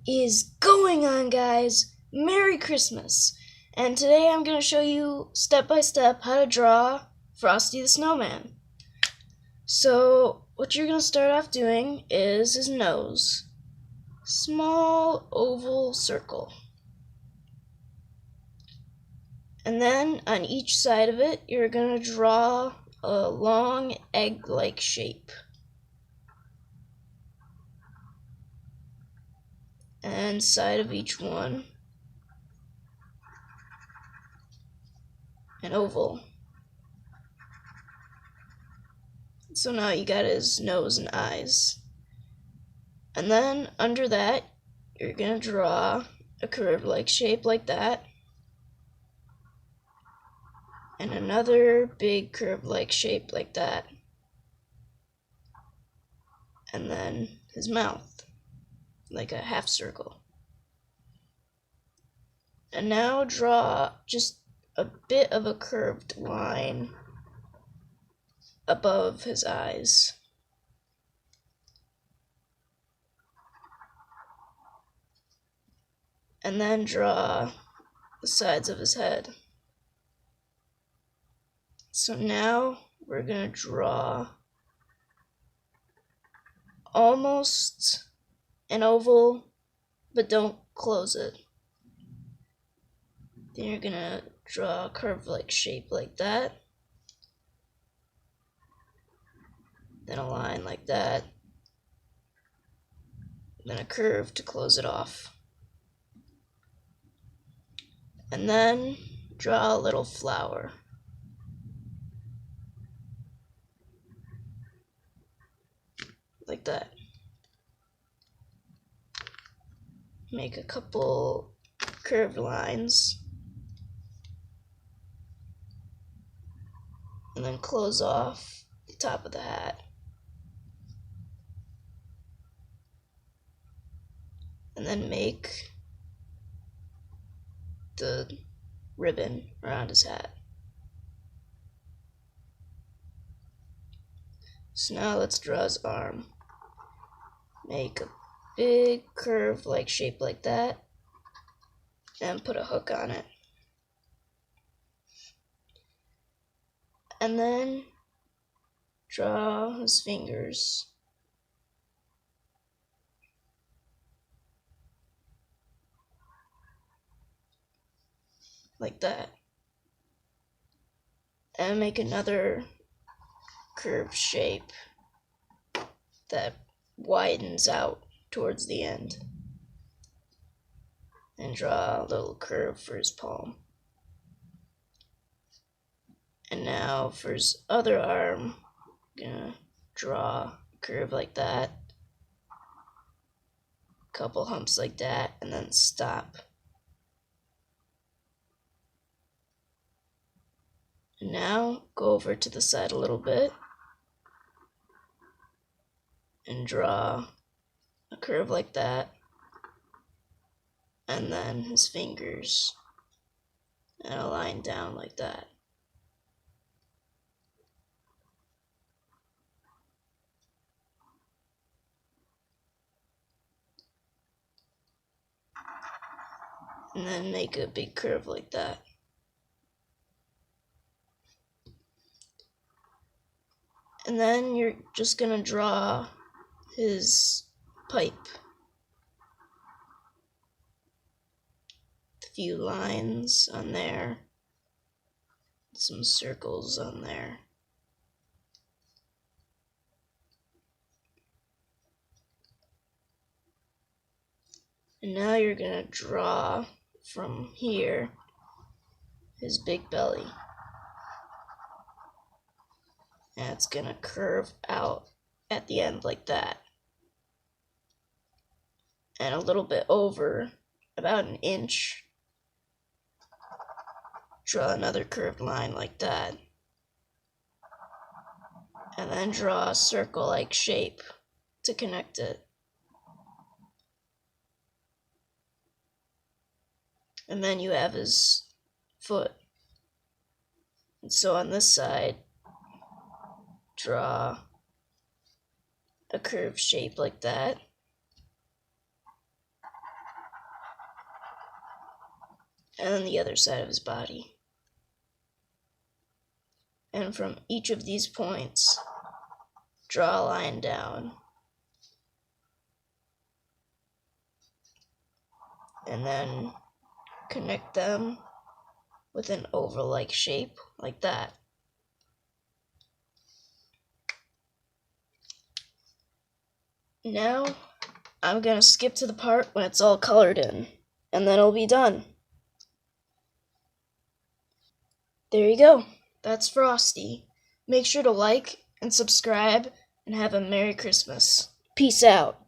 is going on, guys? Merry Christmas! And today I'm going to show you step by step how to draw Frosty the Snowman. So what you're going to start off doing is his nose. Small oval circle. And then on each side of it, you're going to draw a long egg-like shape. And side of each one, an oval. So now you got his nose and eyes. And then under that, you're going to draw a curve-like shape like that. And another big curve-like shape like that. And then his mouth, like a half circle. And now draw just a bit of a curved line above his eyes. And then draw the sides of his head. So now we're going to draw almost an oval, but don't close it. Then you're going to draw a curve-like shape like that. Then a line like that. Then a curve to close it off. And then draw a little flower. Like that. Make a couple curved lines. And then close off the top of the hat. And then make the ribbon around his hat. So now let's draw his arm. Make a big curve-like shape like that, and put a hook on it. And then draw his fingers. Like that. And make another curved shape that widens out towards the end. And draw a little curve for his palm. And now for his other arm, I'm gonna draw a curve like that. Couple humps like that, and then stop. And now go over to the side a little bit and draw a curve like that, and then his fingers and a line down like that. And then make a big curve like that. And then you're just gonna draw his pipe. A few lines on there. Some circles on there. And now you're gonna draw from here his big belly. And it's gonna curve out at the end like that. And a little bit over, about an inch, draw another curved line like that. And then draw a circle-like shape to connect it. And then you have his foot. And so on this side, draw a curved shape like that. and then the other side of his body. And from each of these points, draw a line down. And then connect them with an oval-like shape, like that. Now, I'm gonna skip to the part when it's all colored in, and then it'll be done. There you go. That's Frosty. Make sure to like and subscribe, and have a Merry Christmas. Peace out.